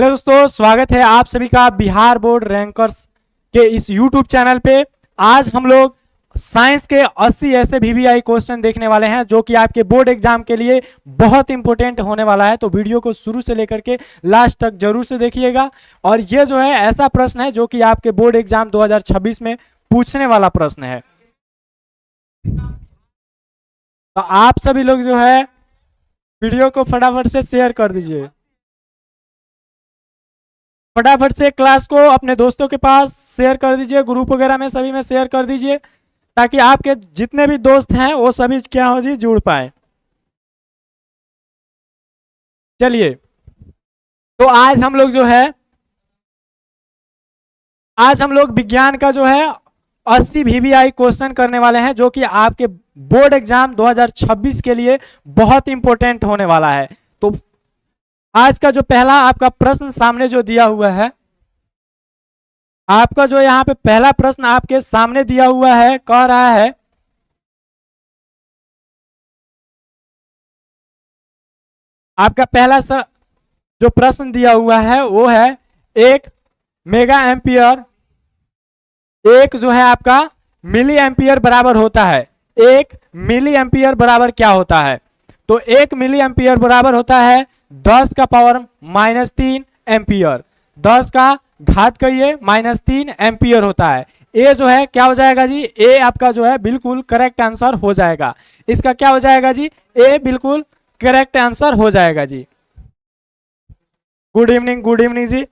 Hello दोस्तों, स्वागत है आप सभी का बिहार बोर्ड रैंकर्स के इस यूट्यूब चैनल पे। आज हम लोग साइंस के 80 ऐसे वीवीआई क्वेश्चन देखने वाले हैं जो कि आपके बोर्ड एग्जाम के लिए बहुत इंपॉर्टेंट होने वाला है। तो वीडियो को शुरू से लेकर के लास्ट तक जरूर से देखिएगा। और ये जो है ऐसा प्रश्न है जो कि आपके बोर्ड एग्जाम 2026 में पूछने वाला प्रश्न है। तो आप सभी लोग जो है वीडियो को फटाफट से शेयर कर दीजिए। फटाफट से क्लास को अपने दोस्तों के पास शेयर कर दीजिए, ग्रुप वगैरह में सभी में शेयर कर दीजिए, ताकि आपके जितने भी दोस्त हैं वो सभी क्या हो जी जुड़ पाए। चलिए, तो आज हम लोग विज्ञान का जो है 80 वीवीआई क्वेश्चन करने वाले हैं जो कि आपके बोर्ड एग्जाम 2026 के लिए बहुत इंपॉर्टेंट होने वाला है। तो आज का जो पहला आपका प्रश्न सामने जो दिया हुआ है, आपका जो यहाँ पे पहला प्रश्न आपके सामने दिया हुआ है, कह रहा है आपका पहला जो प्रश्न दिया हुआ है वो है एक मेगा एम्पियर, एक जो है आपका मिली एम्पियर बराबर होता है। एक मिली एम्पियर बराबर क्या होता है? तो एक मिली एम्पियर बराबर होता है 10 का पावर -3 एम्पियर। 10 का घात करिए -3 एम्पियर होता है। ए जो है क्या हो जाएगा जी? ए आपका जो है बिल्कुल करेक्ट आंसर हो जाएगा। इसका क्या हो जाएगा जी? ए बिल्कुल करेक्ट आंसर हो जाएगा जी। गुड इवनिंग जी।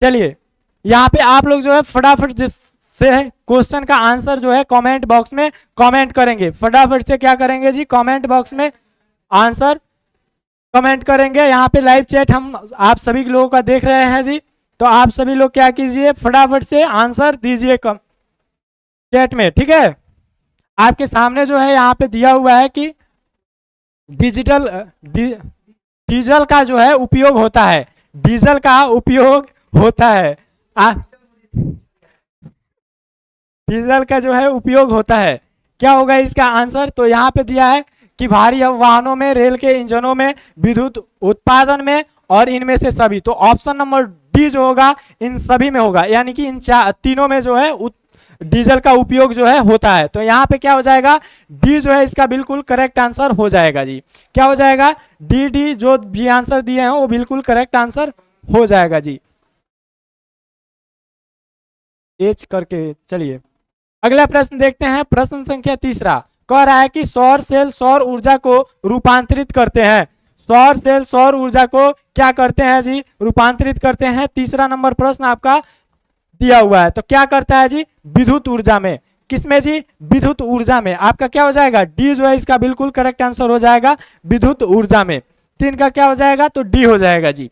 चलिए, यहाँ पे आप लोग जो है फटाफट जिससे क्वेश्चन का आंसर जो है कमेंट बॉक्स में कमेंट करेंगे। फटाफट से क्या करेंगे जी? कमेंट बॉक्स में आंसर कमेंट करेंगे। यहाँ पे लाइव चैट हम आप सभी लोगों का देख रहे हैं जी। तो आप सभी लोग क्या कीजिए, फटाफट से आंसर दीजिए चैट में, ठीक है। आपके सामने जो है यहाँ पे दिया हुआ है कि डीजल का जो है उपयोग होता है। डीजल का उपयोग होता है। डीजल का जो है उपयोग होता है। क्या होगा इसका आंसर? तो यहाँ पे दिया है कि भारी वाहनों में, रेल के इंजनों में, विद्युत उत्पादन में और इनमें से सभी। तो ऑप्शन नंबर डी जो होगा इन सभी में होगा, यानी कि इन तीनों में जो है डीजल का उपयोग जो है होता है। तो यहाँ पे क्या हो जाएगा? डी जो है इसका बिल्कुल करेक्ट आंसर हो जाएगा जी। क्या हो जाएगा? डी जो भी आंसर दिए हैं वो बिल्कुल करेक्ट आंसर हो जाएगा जी। एच करके चलिए अगला प्रश्न देखते हैं। प्रश्न संख्या तीसरा कह रहा है कि सौर सेल सौर ऊर्जा को रूपांतरित करते हैं। सौर सेल सौर ऊर्जा को क्या करते हैं जी? रूपांतरित करते हैं। तीसरा नंबर प्रश्न आपका दिया हुआ है। तो क्या करता है जी? विद्युत ऊर्जा में। किसमें जी? विद्युत ऊर्जा में। आपका क्या हो जाएगा? डी जो है इसका बिल्कुल करेक्ट आंसर हो जाएगा, विद्युत ऊर्जा में। 3 का क्या हो जाएगा? तो डी हो जाएगा जी।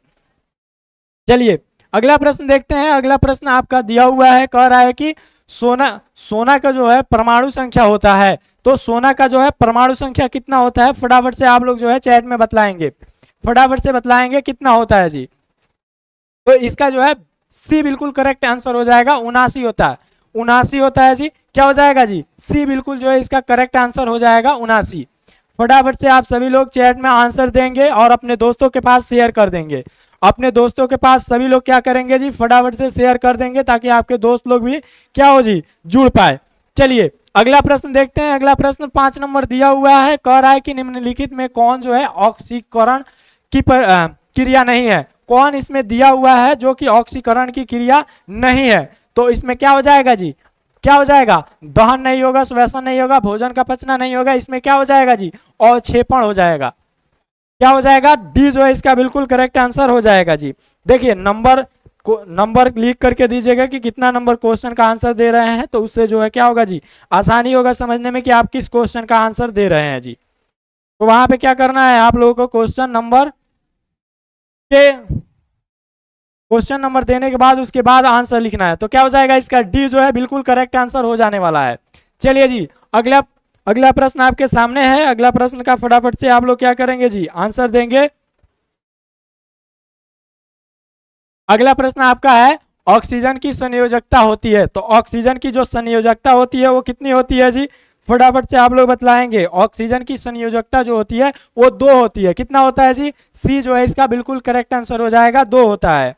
चलिए अगला प्रश्न देखते हैं। अगला प्रश्न आपका दिया हुआ है, कह रहा है कि सोना का जो है परमाणु संख्या होता है। तो सोना का जो है परमाणु संख्या कितना होता है? फटाफट से आप लोग जो है चैट में बतलाएंगे, फटाफट से बतलाएंगे कितना होता है जी। तो इसका जो है सी बिल्कुल करेक्ट आंसर हो जाएगा, 79 होता है। 79 होता है जी। क्या हो जाएगा जी? सी बिल्कुल जो है इसका करेक्ट आंसर हो जाएगा 79। फटाफट से आप सभी लोग चैट में आंसर देंगे और अपने दोस्तों के पास शेयर कर देंगे। अपने दोस्तों के पास सभी लोग क्या करेंगे जी? फटाफट से शेयर कर देंगे ताकि आपके दोस्त लोग भी क्या हो जी? जुड़ पाए। चलिए अगला प्रश्न देखते हैं। अगला प्रश्न 5 नंबर दिया हुआ है, कह रहा है कि निम्नलिखित में कौन जो है ऑक्सीकरण की क्रिया नहीं है? कौन इसमें दिया हुआ है जो कि ऑक्सीकरण की क्रिया नहीं है? तो इसमें क्या हो जाएगा जी? क्या हो जाएगा? दहन नहीं होगा, श्वसन नहीं होगा, भोजन का पचना नहीं होगा। इसमें क्या हो जाएगा जी? अवक्षेपण हो जाएगा। क्या हो जाएगा? डी जो है इसका बिल्कुल करेक्ट आंसर हो जाएगा जी। देखिए नंबर लिख करके दीजिएगा कि कितना नंबर क्वेश्चन का आंसर दे रहे हैं, तो उससे जो है क्या होगा जी? आसानी होगा समझने में कि आप किस क्वेश्चन का आंसर दे रहे हैं जी। तो वहां पे क्या करना है आप लोगों को? क्वेश्चन नंबर देने के बाद उसके बाद आंसर लिखना है। तो क्या हो जाएगा? इसका डी जो है बिल्कुल करेक्ट आंसर हो जाने वाला है। चलिए जी अगला प्रश्न आपके सामने है। अगला प्रश्न का फटाफट से आप लोग क्या करेंगे जी? आंसर देंगे। अगला प्रश्न आपका है ऑक्सीजन की संयोजकता होती है। तो ऑक्सीजन की जो संयोजकता होती है वो कितनी होती है जी? फटाफट से आप लोग बतलाएंगे। ऑक्सीजन की संयोजकता जो होती है वो 2 होती है। कितना होता है जी? सी जो है इसका बिल्कुल करेक्ट आंसर हो जाएगा, 2 होता है।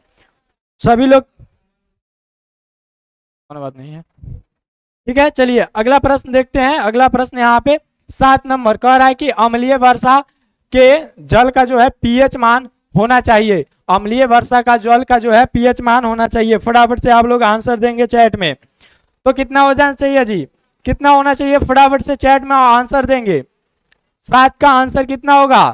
सभी लोग, बात नहीं है, ठीक है। चलिए अगला प्रश्न देखते हैं। अगला प्रश्न यहाँ पे 7 नंबर कह रहा है कि अम्लीय वर्षा के जल का जो है पीएच मान होना चाहिए। अम्लीय वर्षा का जल का जो है पीएच मान होना चाहिए। फटाफट से आप लोग आंसर देंगे चैट में। तो कितना हो जाना चाहिए जी? कितना होना चाहिए? फटाफट से चैट में आंसर देंगे। 7 का आंसर कितना होगा?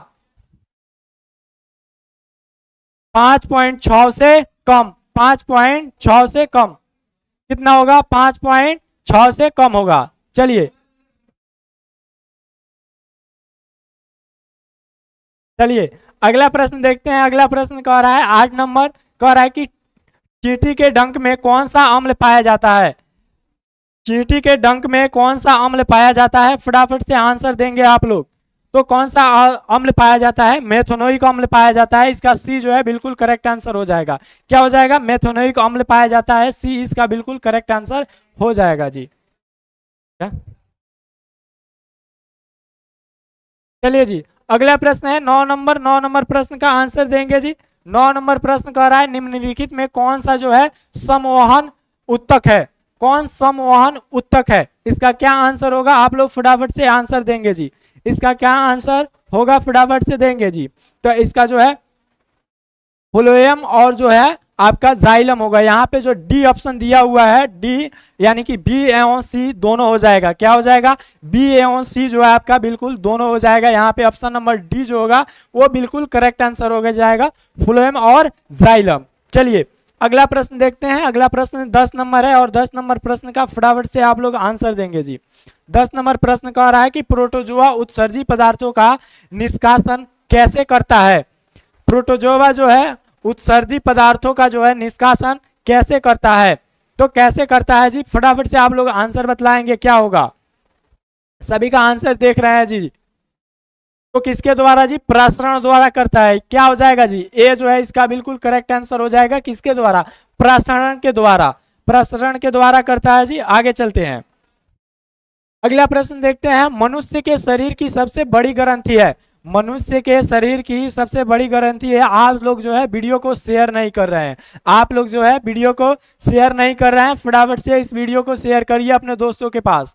5.6 से कम। 5.6 से कम कितना होगा? 5.6 से कम होगा। चलिए चलिए अगला प्रश्न देखते हैं। अगला प्रश्न कह रहा है 8 नंबर, कह रहा है कि चींटी के डंक में कौन सा अम्ल पाया जाता है? चींटी के डंक में कौन सा अम्ल पाया जाता है? फटाफट से आंसर देंगे आप लोग। तो कौन सा अम्ल पाया जाता है? मेथोनोइक अम्ल पाया जाता है। इसका सी जो है बिल्कुल करेक्ट आंसर हो जाएगा। क्या हो जाएगा? मेथोनोइक अम्ल पाया जाता है, सी इसका बिल्कुल करेक्ट आंसर हो जाएगा जी। क्या? चलिए जी अगला प्रश्न है 9 नंबर। 9 नंबर प्रश्न का आंसर देंगे जी। 9 नंबर प्रश्न कह रहा है निम्नलिखित में कौन सा जो है समवहन उत्तक है? कौन समवहन उत्तक है? इसका क्या आंसर होगा? आप लोग फटाफट से आंसर देंगे जी। इसका क्या आंसर होगा? फटाफट से देंगे जी। तो इसका जो है फ्लोएम और जो है आपका जाइलम होगा। यहाँ पे जो डी ऑप्शन दिया हुआ है, डी यानी कि बी एवं सी दोनों हो जाएगा। क्या हो जाएगा? बी एवं सी जो है आपका बिल्कुल दोनों हो जाएगा। यहाँ पे ऑप्शन नंबर डी जो होगा वो बिल्कुल करेक्ट आंसर हो जाएगा, फ्लोएम और जाइलम। चलिए अगला प्रश्न देखते हैं। अगला प्रश्न 10 नंबर है और 10 नंबर प्रश्न का फटाफट से आप लोग आंसर देंगे जी। 10 नंबर प्रश्न कह रहा है कि प्रोटोजोआ उत्सर्जी पदार्थों का निष्कासन कैसे करता है? प्रोटोजोआ जो है उत्सर्जी पदार्थों का जो है निष्कासन कैसे करता है? तो कैसे करता है जी? फटाफट से आप लोग आंसर बतलाएंगे क्या होगा। सभी का आंसर देख रहे हैं जी। तो किसके द्वारा जी? प्रसरण द्वारा करता है। क्या हो जाएगा जी? ए जो है इसका बिल्कुल करेक्ट आंसर हो जाएगा। किसके द्वारा? प्रसरण के द्वारा। प्रसरण के द्वारा करता है जी। आगे चलते हैं। अगला प्रश्न देखते हैं। मनुष्य के शरीर की सबसे बड़ी ग्रंथि है। मनुष्य के शरीर की सबसे बड़ी ग्रंथि है। आप लोग जो है वीडियो को शेयर नहीं कर रहे हैं। आप लोग जो है वीडियो को शेयर नहीं कर रहे हैं। फटाफट से इस वीडियो को शेयर करिए अपने दोस्तों के पास।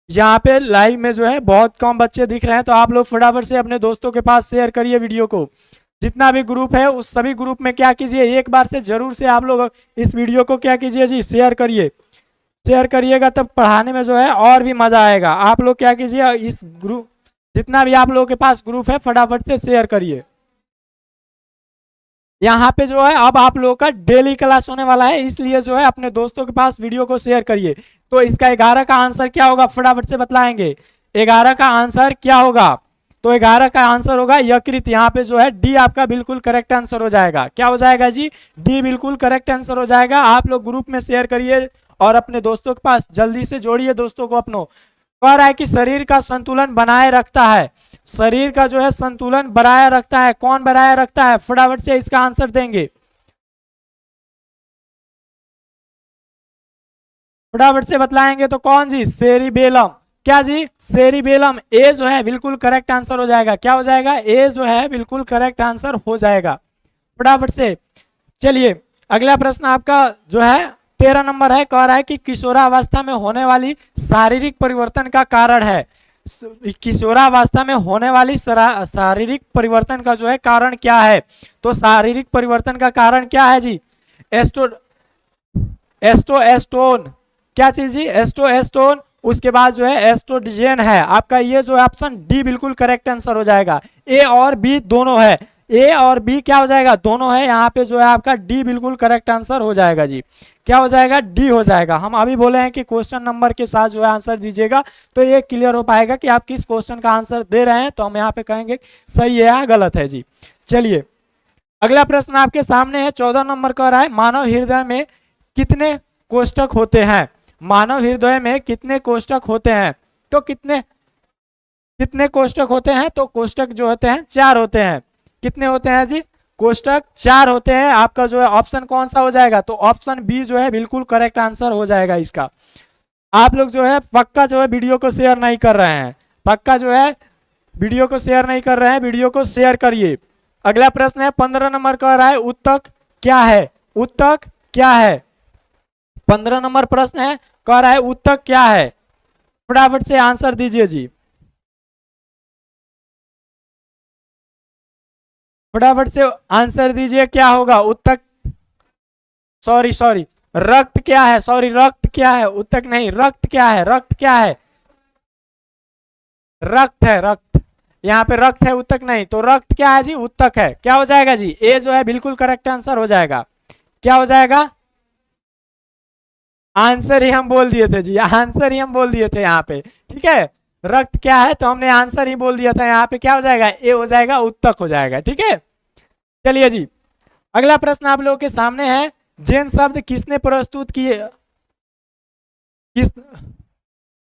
यहाँ पे लाइव में जो है बहुत कम बच्चे दिख रहे हैं, तो आप लोग फटाफट से अपने दोस्तों के पास शेयर करिए वीडियो को। जितना भी ग्रुप है उस सभी ग्रुप में क्या कीजिए, एक बार से जरूर से आप लोग इस वीडियो को क्या कीजिए जी, शेयर करिए। शेयर करिएगा तब पढ़ाने में जो है और भी मजा आएगा। आप लोग क्या कीजिए, इस ग्रुप जितना भी आप लोगों के पास ग्रुप है फटाफट से शेयर करिए। यहाँ पे जो है अब आप लोगों का डेली क्लास होने वाला है, इसलिए जो है अपने दोस्तों के पास वीडियो को शेयर करिए। तो इसका 11 का आंसर क्या होगा फटाफट से बतलाएंगे। 11 का आंसर क्या होगा? तो 11 का आंसर होगा यकृत। यहाँ पे जो है डी आपका बिल्कुल करेक्ट आंसर हो जाएगा। क्या हो जाएगा जी? डी बिल्कुल करेक्ट आंसर हो जाएगा। आप लोग ग्रुप में शेयर करिए और अपने दोस्तों के पास जल्दी से जोड़िए दोस्तों को अपनों। कह रहा है कि शरीर का संतुलन बनाए रखता है। शरीर का जो है संतुलन बनाए रखता है, कौन बनाए रखता है? फटाफट से इसका आंसर देंगे। फटाफट से बतलाएंगे तो कौन जी? सेरिबेलम। क्या जी? सेरिबेलम। ए जो है बिल्कुल करेक्ट आंसर हो जाएगा। क्या हो जाएगा? ए जो है बिल्कुल करेक्ट आंसर हो जाएगा। फटाफट से चलिए अगला प्रश्न आपका जो है 13 नंबर है। कह रहा है कि किशोरावस्था में होने वाली शारीरिक परिवर्तन का कारण है। किशोरावस्था में होने वाली शारीरिक परिवर्तन का जो है कारण क्या है? तो शारीरिक परिवर्तन का कारण क्या है जी? एस्टोएस्टोन। क्या चीज जी? एस्टोएस्टोन। उसके बाद जो है एस्ट्रोजन है आपका। ये जो है ऑप्शन डी बिल्कुल करेक्ट आंसर हो जाएगा। ए और बी दोनों है। ए और बी क्या हो जाएगा? दोनों है। यहाँ पे जो है आपका डी बिल्कुल करेक्ट आंसर हो जाएगा जी। क्या हो जाएगा? डी हो जाएगा। हम अभी बोले हैं कि क्वेश्चन नंबर के साथ जो है आंसर दीजिएगा तो ये क्लियर हो पाएगा कि आप किस क्वेश्चन का आंसर दे रहे हैं। तो हम यहाँ पे कहेंगे सही है या गलत है जी। चलिए अगला प्रश्न आपके सामने है। 14 नंबर कह रहा है मानव हृदय में कितने कोष्ठक होते हैं? मानव हृदय में कितने कोष्ठक होते हैं? तो कितने कोष्ठक होते हैं? तो कोष्ठक जो होते हैं 4 होते हैं। कितने होते हैं जी? कोष्ठक 4 होते हैं। आपका जो है ऑप्शन कौन सा हो जाएगा? तो ऑप्शन बी जो है बिल्कुल करेक्ट आंसर हो जाएगा इसका। आप लोग जो है पक्का जो है वीडियो को शेयर नहीं कर रहे हैं, पक्का जो है वीडियो को शेयर नहीं कर रहे हैं, वीडियो को शेयर करिए। अगला प्रश्न है 15 नंबर कह रहा है उत्तक क्या है, उत्तक क्या है। 15 नंबर प्रश्न है, कह रहा है उत्तक क्या है। फटाफट से आंसर दीजिए जी, फटाफट से आंसर दीजिए, क्या होगा उत्तक। सॉरी सॉरी, रक्त क्या है, सॉरी रक्त क्या है, उत्तक नहीं, रक्त क्या है, रक्त क्या है, रक्त है, रक्त, यहाँ पे रक्त है, उत्तक नहीं, तो रक्त क्या है जी, उत्तक है। क्या हो जाएगा जी, ए जो है बिल्कुल करेक्ट आंसर हो जाएगा। क्या हो जाएगा, आंसर ही हम बोल दिए थे जी, आंसर ही हम बोल दिए थे यहाँ पे, ठीक है। रक्त क्या है तो हमने आंसर ही बोल दिया था, यहाँ पे क्या हो जाएगा, ए हो जाएगा, उत्तक हो जाएगा, ठीक है। चलिए जी, अगला प्रश्न आप लोगों के सामने है, जैन शब्द किसने प्रस्तुत किए, किस,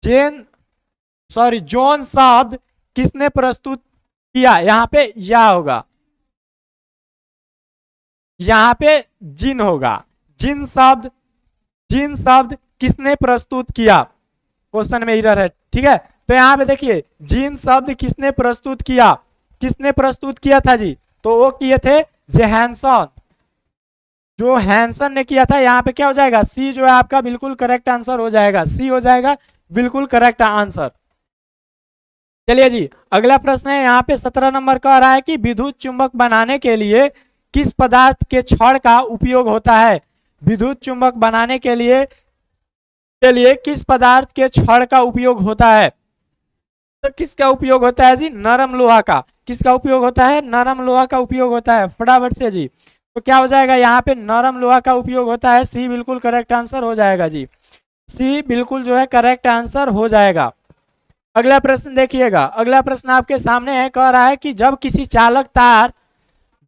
जैन सॉरी जॉन शब्द किसने प्रस्तुत किया, यहाँ पे या होगा, यहाँ पे जिन होगा, जिन शब्द, जिन शब्द किसने प्रस्तुत किया, क्वेश्चन में एरर है, ठीक है। तो यहाँ पे देखिए जिन शब्द किसने प्रस्तुत किया, किसने प्रस्तुत किया था जी, तो वो किए थे जोहानसन, जो हैंसन ने किया था। यहाँ पे क्या हो जाएगा, सी जो है आपका बिल्कुल करेक्ट आंसर हो जाएगा, सी हो जाएगा बिल्कुल करेक्ट आंसर। चलिए जी, अगला प्रश्न है यहाँ पे 17 नंबर का रहा है कि विद्युत चुंबक बनाने के लिए किस पदार्थ के छड़ का उपयोग होता है, विद्युत चुंबक बनाने के लिए किस पदार्थ के छड़ का उपयोग होता है, तो किसका उपयोग होता है जी, नरम लोहा का। किसका उपयोग होता है, नरम लोहा का उपयोग होता है, फटाफट से जी। तो क्या हो जाएगा, यहाँ पे नरम लोहा का उपयोग होता है, सी बिल्कुल करेक्ट आंसर हो जाएगा जी, सी बिल्कुल जो है करेक्ट आंसर हो जाएगा। अगला प्रश्न देखिएगा, अगला प्रश्न आपके सामने है, कह रहा है कि जब किसी चालक तार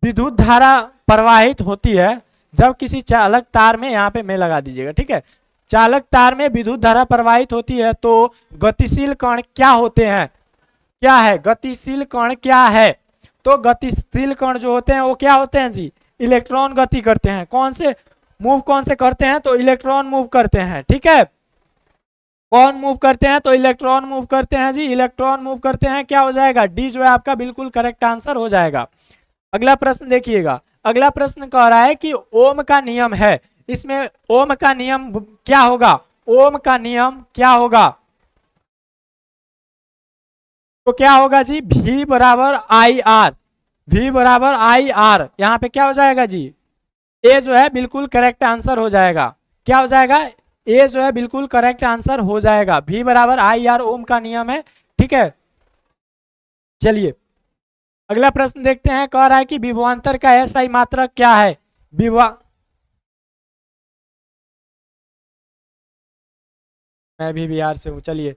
विद्युत धारा प्रवाहित होती है, जब किसी चालक तार में, यहाँ पे मैं लगा दीजिएगा, ठीक है, चालक तार में विद्युत धारा प्रवाहित होती है तो गतिशील कण क्या होते हैं, क्या है, गतिशील कण क्या है। तो गतिशील कण जो होते हैं वो क्या होते हैं जी, इलेक्ट्रॉन गति करते हैं, कौन से मूव, कौन से करते हैं, तो इलेक्ट्रॉन मूव करते हैं, ठीक है। कौन मूव करते हैं, तो इलेक्ट्रॉन मूव करते हैं जी, इलेक्ट्रॉन मूव करते हैं, क्या हो जाएगा, डी जो है आपका बिल्कुल करेक्ट आंसर हो जाएगा। अगला प्रश्न देखिएगा, अगला प्रश्न कह रहा है कि ओम का नियम है, इसमें ओम का नियम क्या होगा, ओम का नियम क्या होगा, तो क्या होगा जी, V बराबर आई आर, V बराबर आई आर, यहाँ पे क्या हो जाएगा जी, ए जो है बिल्कुल करेक्ट आंसर हो जाएगा। क्या हो जाएगा, ए जो है बिल्कुल करेक्ट आंसर हो जाएगा, V बराबर आई आर ओम का नियम है, ठीक है। चलिए अगला प्रश्न देखते हैं, कह रहा है कि विभवांतर का एसआई मात्रक क्या है, मैं भी बिहार से हूं। चलिए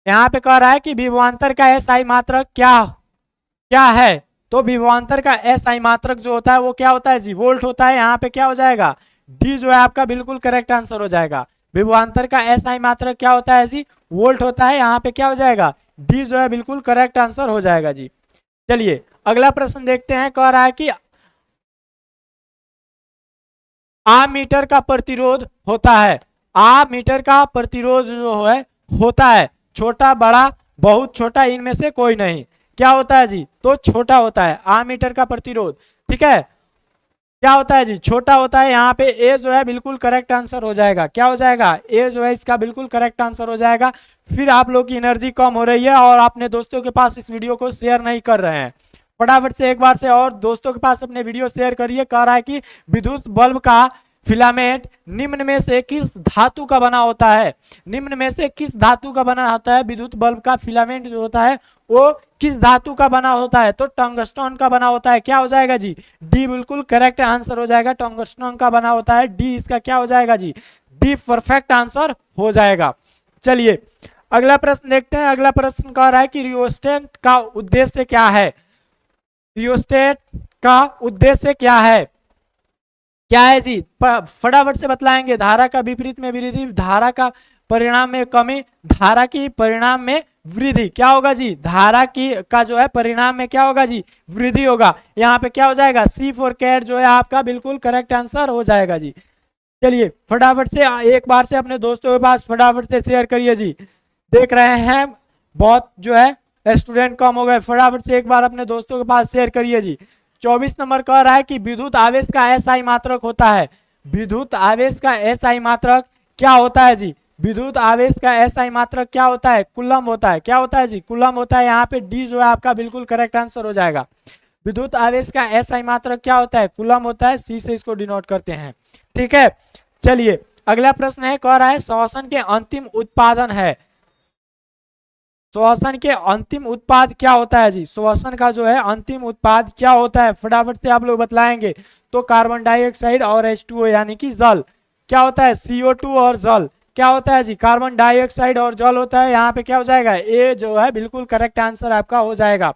यहाँ पे कह रहा है कि विभवांतर का एसआई मात्रक क्या क्या है, तो विभवांतर का एसआई मात्रक जो होता है वो क्या होता है जी, वोल्ट होता है। यहाँ पे क्या हो जाएगा, डी जो है आपका बिल्कुल करेक्ट आंसर हो जाएगा। विभवांतर का एसआई मात्रक क्या होता है जी, वोल्ट होता है। यहाँ पे क्या हो जाएगा, डी जो है बिल्कुल करेक्ट आंसर हो जाएगा जी। चलिए अगला प्रश्न देखते हैं, कह रहा है कि मीटर का प्रतिरोध होता है, मीटर का प्रतिरोध जो है होता है, छोटा बड़ा बहुत छोटा इनमें से कोई नहीं, क्या होता है जी, तो छोटा होता है मीटर का प्रतिरोध, ठीक है। क्या होता है जी, छोटा होता है। यहाँ पे ए जो है बिल्कुल करेक्ट आंसर हो जाएगा, क्या हो जाएगा, ए जो है इसका बिल्कुल करेक्ट आंसर हो जाएगा। फिर आप लोग की एनर्जी कम हो रही है और अपने दोस्तों के पास इस वीडियो को शेयर नहीं कर रहे हैं, फटाफट से एक बार से और दोस्तों के पास अपने वीडियो शेयर करिए। कह रहा है कि विद्युत बल्ब का फिलामेंट निम्न में से किस धातु का बना होता है, निम्न में से किस धातु का बना होता है, विद्युत बल्ब का फिलामेंट जो होता है वो किस धातु का बना होता है, तो टंगस्टन का बना होता है। क्या हो जाएगा जी, डी बिल्कुल करेक्ट आंसर हो जाएगा, टंगस्टन का बना होता है, डी इसका क्या हो जाएगा जी, डी परफेक्ट आंसर हो जाएगा। चलिए अगला प्रश्न देखते हैं, अगला प्रश्न कह रहा है कि रियोस्टेट का उद्देश्य क्या है, रियोस्टेट का उद्देश्य क्या है, क्या है जी, फटाफट से बतलाएंगे। धारा का विपरीत में वृद्धि, धारा का परिणाम में कमी, धारा की परिणाम में वृद्धि, क्या होगा जी, धारा की का जो है परिणाम में क्या होगा जी, वृद्धि होगा। यहाँ पे क्या हो जाएगा, सी फॉर कैट जो है आपका बिल्कुल करेक्ट आंसर हो जाएगा जी। चलिए फटाफट से एक बार से अपने दोस्तों के पास फटाफट से शेयर करिए जी। देख रहे हैं बहुत जो है स्टूडेंट कम हो गए, फटाफट से एक बार अपने दोस्तों के पास शेयर करिए जी। 24 नंबर कह रहा है कि विद्युत आवेश का एसआई मात्रक होता है। विद्युत आवेश का एसआई मात्रक क्या होता है जी? विद्युत आवेश का एसआई मात्रक क्या होता है? कूलम होता है। क्या होता है जी? कूलम होता है। यहाँ पे डी जो है आपका बिल्कुल करेक्ट आंसर हो जाएगा। विद्युत आवेश का एसआई मात्रक क्या होता है? कूलम होता है। सी से इसको डिनोट करते हैं। ठीक है, चलिए अगला प्रश्न है, कह रहा है श्वसन के अंतिम उत्पादन है। श्वसन के अंतिम उत्पाद क्या होता है जी? श्वसन का जो है अंतिम उत्पाद क्या होता है? फटाफट से आप लोग बतलाएंगे तो कार्बन डाइऑक्साइड और H2O यानी कि जल। क्या होता है? CO2 और जल। क्या होता है जी? कार्बन डाइऑक्साइड और जल होता है। यहाँ पे क्या हो जाएगा? ए जो है बिल्कुल करेक्ट आंसर आपका हो जाएगा।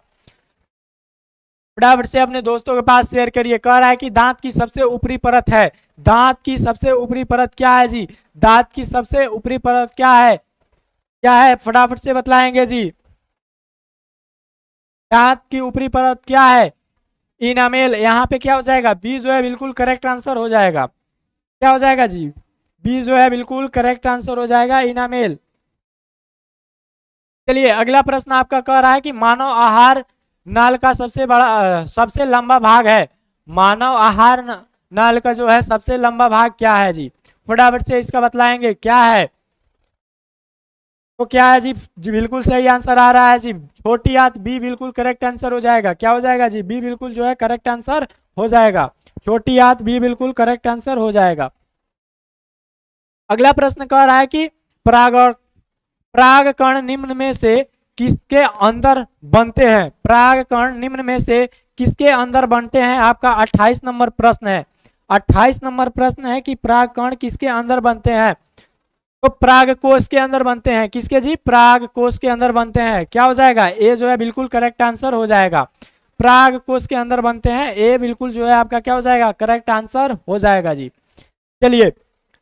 फटाफट से अपने दोस्तों के पास शेयर करिए। कह रहा है कि दांत की सबसे ऊपरी परत है। दांत की सबसे ऊपरी परत क्या है जी? दांत की सबसे ऊपरी परत क्या है? क्या है? फटाफट से बतलाएंगे जी। दांत की ऊपरी परत क्या है? इनामेल। यहाँ पे क्या हो जाएगा? बी जो है बिल्कुल करेक्ट आंसर हो जाएगा। क्या हो जाएगा जी? बी जो है बिल्कुल करेक्ट आंसर हो जाएगा, इनामेल। चलिए अगला प्रश्न आपका कह रहा है कि मानव आहार नाल का सबसे बड़ा सबसे लंबा भाग है। मानव आहार नाल का जो है सबसे लंबा भाग क्या है जी? फटाफट से इसका बतलाएंगे क्या है? तो क्या है जी? जी बिल्कुल सही आंसर आ रहा है जी, छोटी आंत। बी बिल्कुल करेक्ट आंसर हो जाएगा। क्या हो जाएगा जी? बी बिल्कुल जो है करेक्ट आंसर हो जाएगा। छोटी आंत बी बिल्कुल करेक्ट आंसर हो जाएगा। अगला प्रश्न कह रहा है कि परागकण निम्न में से किसके अंदर बनते हैं? परागकण निम्न में से किसके अंदर बनते हैं? आपका 28 नंबर प्रश्न है। 28 नंबर प्रश्न है कि परागकण किसके अंदर बनते हैं? तो परागकोश के अंदर बनते हैं। किसके जी? परागकोश के अंदर बनते हैं। क्या हो जाएगा? ए जो है बिल्कुल करेक्ट आंसर हो जाएगा। परागकोश के अंदर बनते हैं। ए बिल्कुल जो है आपका क्या हो जाएगा? करेक्ट आंसर हो जाएगा जी। चलिए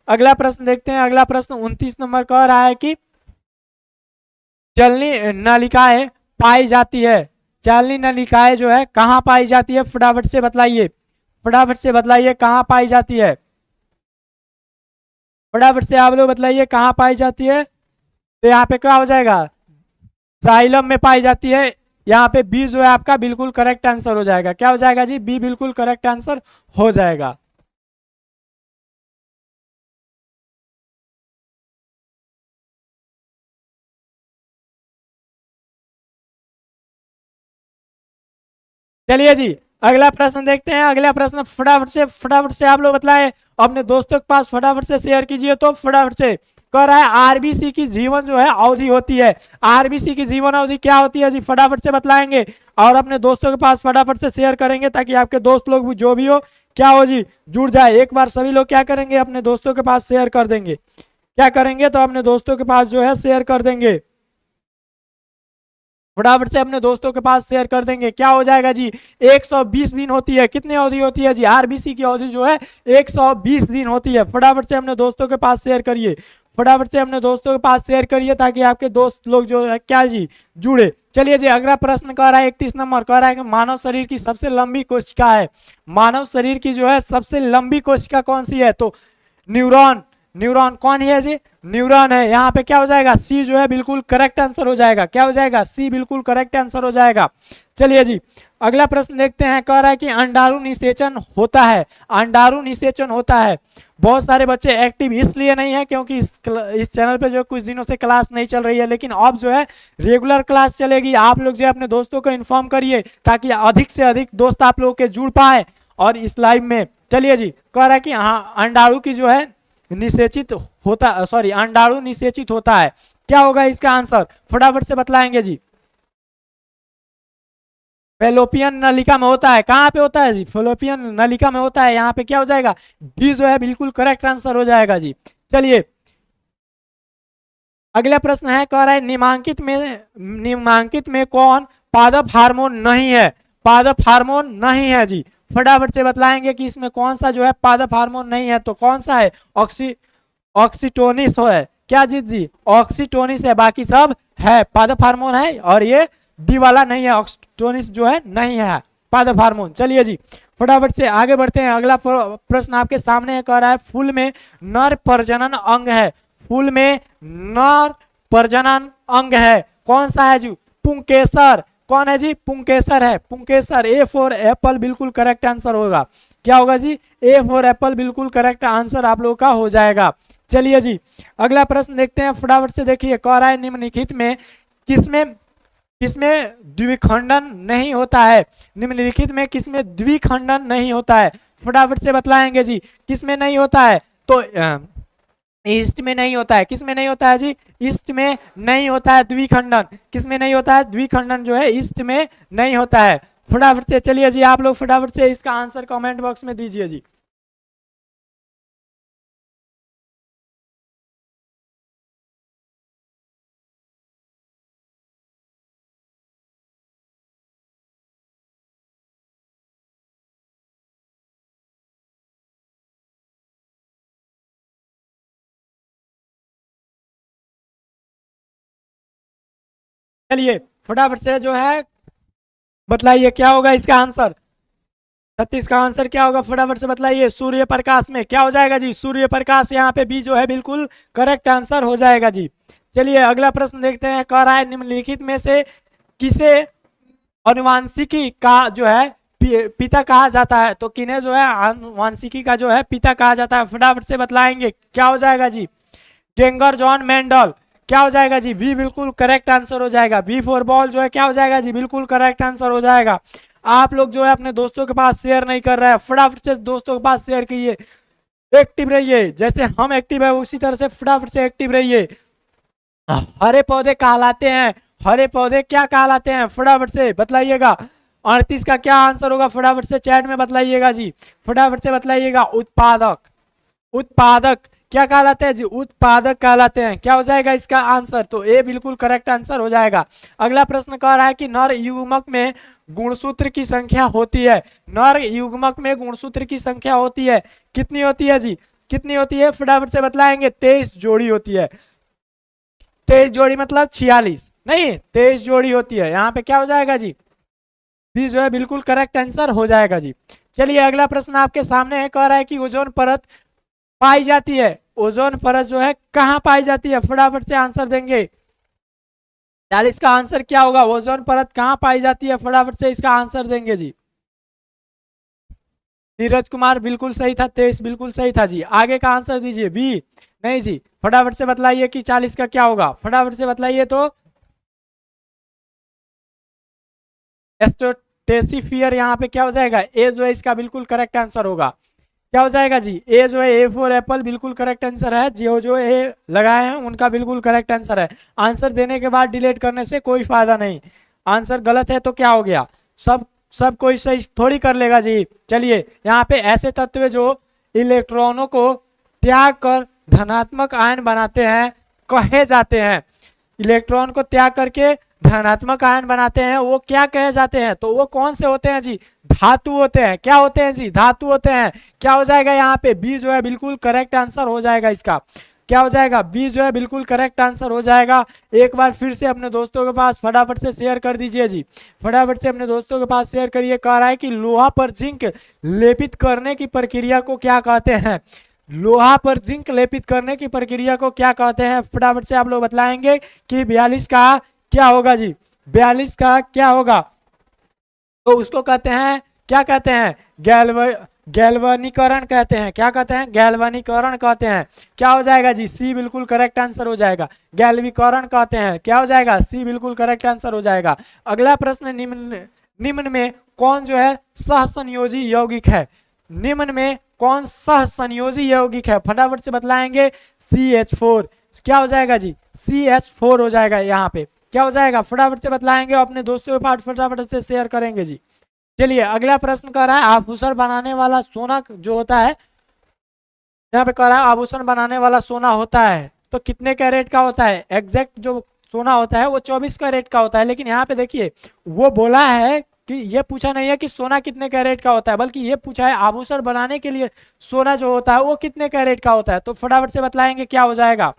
अगला प्रश्न देखते हैं। अगला प्रश्न 29 नंबर कह रहा है कि चलनी नलिकाएं पाई जाती है। चलनी नलिकाएं जो है कहाँ पाई जाती है? फटाफट से बतलाइए। फटाफट से बतलाइए कहाँ पाई जाती है? फटाफट से आप लोग बतलाइए कहाँ पाई जाती है? तो यहाँ पे क्या हो जाएगा? जाइलम में पाई जाती है। यहाँ पे बी जो है आपका बिल्कुल करेक्ट आंसर हो जाएगा। क्या हो जाएगा जी? बी बिल्कुल करेक्ट आंसर हो जाएगा। चलिए जी अगला प्रश्न देखते हैं। अगला प्रश्न फटाफट से आप लोग बतलाएं, अपने दोस्तों के पास फटाफट से शेयर कीजिए। तो फटाफट से कह रहा है आरबीसी की जीवन जो है अवधि होती है। आरबीसी की जीवन अवधि क्या होती है जी? फटाफट से बतलाएंगे और अपने दोस्तों के पास फटाफट से शेयर करेंगे ताकि आपके दोस्त लोग भी जो भी हो क्या हो जी जुड़ जाए। एक बार सभी लोग क्या करेंगे? अपने दोस्तों के पास शेयर कर देंगे। क्या करेंगे? तो अपने दोस्तों के पास जो है शेयर कर देंगे। फटाफट से अपने दोस्तों के पास शेयर कर देंगे। क्या हो जाएगा जी? 120 दिन होती है। कितनी अवधि होती है जी? आरबीसी की अवधि जो है 120 दिन होती है। फटाफट से अपने दोस्तों के पास शेयर करिए। फटाफट से अपने दोस्तों के पास शेयर करिए ताकि आपके दोस्त लोग जो है क्या जी जुड़े। चलिए जी अगला प्रश्न कह रहा है 31 नंबर कह रहा है कि मानव शरीर की सबसे लंबी कोशिका है। मानव शरीर की जो है सबसे लंबी कोशिका कौन सी है? तो न्यूरॉन। न्यूरॉन कौन है जी? न्यूरॉन है। यहाँ पे क्या हो जाएगा? सी जो है बिल्कुल करेक्ट आंसर हो जाएगा। क्या हो जाएगा? सी बिल्कुल करेक्ट आंसर हो जाएगा। चलिए जी अगला प्रश्न देखते हैं। कह रहा है कि अंडाणु निषेचन होता है। अंडाणु निषेचन होता है। बहुत सारे बच्चे एक्टिव इसलिए नहीं है क्योंकि इस चैनल पे जो कुछ दिनों से क्लास नहीं चल रही है, लेकिन अब जो है रेगुलर क्लास चलेगी। आप लोग जो है अपने दोस्तों को इन्फॉर्म करिए ताकि अधिक से अधिक दोस्त आप लोग के जुड़ पाए और इस लाइव में। चलिए जी कह रहा है कि हाँ अंडाणु की जो है निषेचित होता, सॉरी अंडाणु निषेचित होता है। क्या होगा इसका आंसर? फटाफट से बतलाएंगे जी। फेलोपियन नलिका में होता है। कहाँ पे होता है जी? फेलोपियन नलिका में होता है। यहाँ पे क्या हो जाएगा? डी जो है बिल्कुल करेक्ट आंसर हो जाएगा जी। चलिए अगला प्रश्न है। कह रहा है निम्नांकित में कौन पादप हार्मोन नहीं है? पादप हार्मोन नहीं है जी। फटाफट से बतलाएंगे कि इसमें कौन सा जो है पादप हार्मोन नहीं है। तो कौन सा है? ऑक्सीटोनिस है। क्या जीत जी? ऑक्सीटोनिस है। बाकी सब है पादप हार्मोन है और ये डी वाला नहीं है। ऑक्सीटोनिस जो है नहीं है। पादप हार्मोन। चलिए जी फटाफट से आगे बढ़ते हैं। अगला प्रश्न आपके सामने कह रहा है फूल में नर प्रजनन अंग है, फूल में नर प्रजनन अंग है, कौन सा है जी? पुंकेसर। कौन है जी? पुंकेसर है, पुंकेसर। ए फॉर एप्पल बिल्कुल करेक्ट आंसर होगा। क्या होगा जी? ए फॉर एप्पल बिल्कुल करेक्ट आंसर आप लोगों का हो जाएगा। चलिए जी अगला प्रश्न देखते हैं फटाफट से। देखिए कह रहा है निम्नलिखित में किसमें किसमें द्विखंडन नहीं होता है? निम्नलिखित में किसमें द्विखंडन नहीं होता है? फटाफट से बतलाएंगे जी किसमें नहीं होता है? तो ईस्ट में नहीं होता है। किसमें नहीं होता है जी? ईस्ट में नहीं होता है द्विखंडन। किसमें नहीं होता है? द्विखंडन जो है ईस्ट में नहीं होता है। फटाफट से चलिए जी आप लोग फटाफट से इसका आंसर कमेंट बॉक्स में दीजिए जी। चलिए फटाफट से जो है बतलाइए क्या होगा इसका आंसर। 36 का आंसर क्या होगा फटाफट से बतलाइए। सूर्य प्रकाश में क्या हो जाएगा जी? सूर्य प्रकाश। यहाँ पे बी जो है बिल्कुल करेक्ट आंसर हो जाएगा जी। चलिए अगला प्रश्न देखते हैं। कह रहा है निम्नलिखित में से किसे अनुवांशिकी का जो है पिता कहा जाता है? तो किन्हें जो है अनुवांशिकी का जो है पिता कहा जाता है? फटाफट से बतलाएंगे क्या हो जाएगा जी? गेंगर जॉन मेंडल। क्या हो जाएगा जी? वी बिल्कुल करेक्ट आंसर हो जाएगा। वी फॉर बॉल जो है क्या हो जाएगा जी? बिल्कुल करेक्ट आंसर हो जाएगा। आप लोग जो है अपने दोस्तों के पास शेयर नहीं कर रहे हैं, फटाफट से दोस्तों के पास शेयर कीजिए, एक्टिव रहिए। जैसे हम एक्टिव है उसी तरह से फटाफट से एक्टिव रहिए। हरे पौधे कहलाते हैं, हरे पौधे क्या कहलाते हैं? फटाफट से बतलाइएगा। 38 का क्या आंसर होगा? फटाफट से चैट में बतलाइएगा जी, फटाफट से बतलाइएगा। उत्पादक। उत्पादक क्या कहलाते हैं जी? उत्पादक कहलाते हैं। क्या हो जाएगा इसका आंसर? तो ए बिल्कुल करेक्ट आंसर हो जाएगा। अगला प्रश्न कह रहा है कि नर युग्मक में गुणसूत्र की संख्या होती है। नर युग्मक में गुणसूत्र की संख्या होती है, कितनी होती है जी? कितनी होती है? फटाफट से बतलाएंगे। 23 जोड़ी होती है। 23 जोड़ी मतलब 46 नहीं, 23 जोड़ी होती है। यहाँ पे क्या हो जाएगा जी? बी जो है बिल्कुल करेक्ट आंसर हो जाएगा जी। चलिए अगला प्रश्न आपके सामने है। कह रहा है कि ओजोन परत पाई जाती है, ओजोन परत जो है कहाँ पाई जाती है? फटाफट से आंसर देंगे। 40 का आंसर क्या होगा? ओजोन परत कहाँ पाई जाती है? फटाफट से इसका आंसर देंगे जी। नीरज कुमार बिल्कुल सही था, 23 बिल्कुल सही था जी। आगे का आंसर दीजिए। बी नहीं जी, फटाफट से बतलाइए कि 40 का क्या होगा? फटाफट से बतलाइए। तो एस्ट्रोटेसिफियर यहाँ पे क्या हो जाएगा? ए जो है इसका बिल्कुल करेक्ट आंसर होगा। क्या हो जाएगा जी? ए जो है ए फॉर एप्पल बिल्कुल करेक्ट आंसर है। जो ए लगाए हैं उनका बिल्कुल करेक्ट आंसर है। आंसर देने के बाद डिलीट करने से कोई फायदा नहीं। आंसर गलत है तो क्या हो गया? सब कोई सही थोड़ी कर लेगा जी। चलिए यहाँ पे ऐसे तत्व जो इलेक्ट्रॉनों को त्याग कर धनात्मक आयन बनाते हैं कहे जाते हैं। इलेक्ट्रॉन को त्याग करके धनात्मक आयन बनाते हैं वो क्या कहे जाते हैं? तो वो कौन से होते हैं जी? धातु होते हैं। क्या होते हैं जी? धातु होते हैं। क्या हो जाएगा यहाँ पे? बी जो है बिल्कुल करेक्ट आंसर हो जाएगा इसका। क्या हो जाएगा? बी जो है बिल्कुल करेक्ट आंसर हो जाएगा। एक बार फिर से अपने दोस्तों के पास फटाफट से शेयर कर दीजिए जी, फटाफट से अपने दोस्तों के पास शेयर करिए। कह रहा है कि लोहा पर जिंक लेपित करने की प्रक्रिया को क्या कहते हैं? लोहा पर जिंक लेपित करने की प्रक्रिया को क्या कहते हैं? फटाफट से आप लोग बतलाएंगे कि 42 का क्या होगा जी? 42 का क्या होगा? तो उसको कहते हैं, क्या कहते हैं? गैल्वनीकरण कहते हैं। क्या कहते हैं? गैल्वनीकरण कहते हैं। क्या हो जाएगा जी? सी बिल्कुल करेक्ट आंसर हो जाएगा। गैल्वीकरण कहते हैं। क्या हो जाएगा? सी बिल्कुल करेक्ट आंसर हो जाएगा। अगला प्रश्न, निम्न में कौन जो है सहसंयोजी यौगिक है? निम्न में कौन सहसंयोजी यौगिक है? फटाफट से बतलाएंगे। CH4। क्या हो जाएगा जी? CH4 हो जाएगा। यहाँ पे क्या हो जाएगा? फटाफट से बतलाएंगे, अपने दोस्तों के पास फटाफट से शेयर करेंगे जी। चलिए अगला प्रश्न कर रहा है आभूषण बनाने वाला सोना जो होता है, यहाँ पे कह रहा है आभूषण बनाने वाला सोना होता है तो कितने कैरेट का होता है? एग्जैक्ट जो सोना होता है वो 24 कैरेट का होता है। लेकिन यहाँ पे देखिए वो बोला है कि ये पूछा नहीं है कि सोना कितने कैरेट का होता है, बल्कि ये पूछा है आभूषण बनाने के लिए सोना जो होता है वो कितने कैरेट का होता है। तो फटाफट से बतलाएंगे क्या हो जाएगा?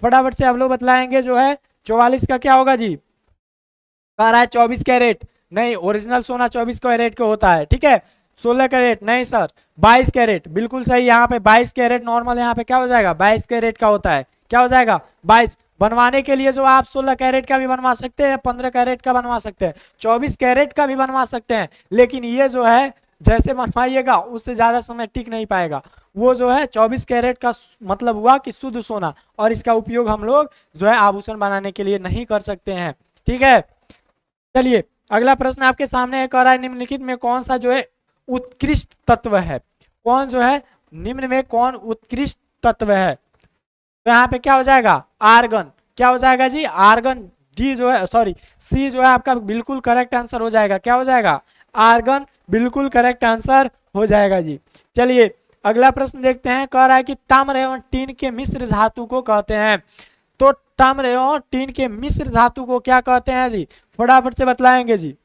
फटाफट से आप लोग बतलाएंगे जो है 44 का क्या होगा जी? कह रहा है 24 कैरेट। नहीं, ओरिजिनल सोना 24 कैरेट का होता है, ठीक है। 16 कैरेट नहीं सर, 22 कैरेट, बिल्कुल सही। यहाँ पे 22 कैरेट नॉर्मल, यहाँ पे क्या हो जाएगा, 22 कैरेट का होता है। क्या हो जाएगा, 22। बनवाने के लिए जो आप 16 कैरेट का भी बनवा सकते हैं, 15 कैरेट का बनवा सकते हैं, 24 कैरेट का भी बनवा सकते हैं, लेकिन ये जो है जैसे बनवाइएगा उससे ज्यादा समय टिक नहीं पाएगा। वो जो है 24 कैरेट का मतलब हुआ कि शुद्ध सोना, और इसका उपयोग हम लोग जो है आभूषण बनाने के लिए नहीं कर सकते हैं, ठीक है। चलिए अगला प्रश्न आपके सामने कह रहा है, निम्नलिखित में कौन सा जो है उत्कृष्ट तत्व है, कौन जो है निम्न में कौन उत्कृष्ट तत्व है। तो यहाँ पे क्या हो जाएगा, आर्गन। क्या हो जाएगा जी, आर्गन। डी जो है, सॉरी, सी जो है आपका बिल्कुल करेक्ट आंसर हो जाएगा। क्या हो जाएगा, आर्गन बिल्कुल करेक्ट आंसर हो जाएगा जी। चलिए अगला प्रश्न देखते हैं, कह रहा है कि ताम्र एवं टीन के मिश्र धातु को कहते हैं। तो ताम्र एवं टीन के मिश्र धातु को क्या कहते हैं जी, फटाफट से बतलाएंगे जी।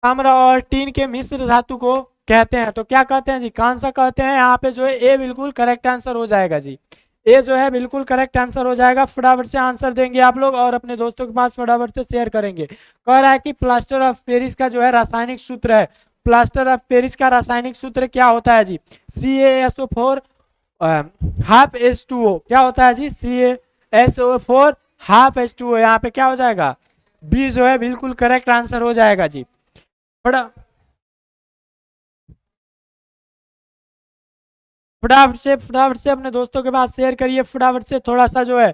ताम्र और टीन के मिश्र धातु को कहते हैं। तो क्या कहते हैं जी, कौन सा कहते हैं, यहाँ पे जो है ए बिल्कुल करेक्ट आंसर हो जाएगा जी। ए जो है बिल्कुल करेक्ट आंसर हो जाएगा। फटाफट से आंसर देंगे आप लोग और अपने दोस्तों के पास फटाफट से शेयर करेंगे। कह रहा है कि प्लास्टर ऑफ पेरिस का जो है रासायनिक सूत्र है, प्लास्टर ऑफ पेरिस का रासायनिक सूत्र क्या होता है जी, CaSO4 हाफ H2O। क्या होता है जी, CaSO4 हाफ H2O। यहाँ पे क्या हो जाएगा, बी जो है बिल्कुल करेक्ट आंसर हो जाएगा जी। फटाफट से अपने दोस्तों के पास शेयर करिए फटाफट से थोड़ा सा जो है।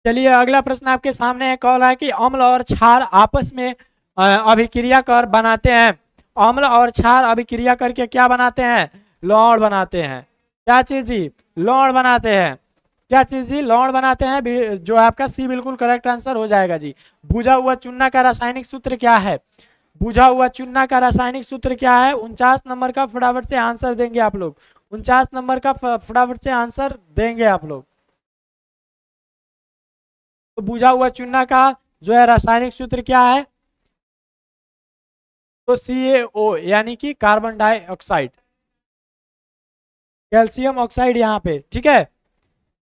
चलिए अगला प्रश्न आपके सामने है, कह रहा है कि अम्ल और क्षार आपस में अभिक्रिया कर बनाते हैं। अम्ल और क्षार अभिक्रिया करके क्या बनाते हैं, लौड़ बनाते हैं। क्या चीज जी, लौड़ बनाते हैं। क्या चीज जी, लौड़ बनाते हैं। जो आपका सी बिल्कुल करेक्ट आंसर हो जाएगा जी। बुझा हुआ चूना का रासायनिक सूत्र क्या है, बुझा हुआ चूना का रासायनिक सूत्र क्या है, 49 नंबर का फटाफट से आंसर देंगे आप लोग। 49 नंबर का फटाफट से आंसर देंगे आप लोग। तो बुझा हुआ चूना का जो है रासायनिक सूत्र क्या है, तो CaO यानी कि कार्बन डाइऑक्साइड, कैल्शियम ऑक्साइड यहाँ पे, ठीक है।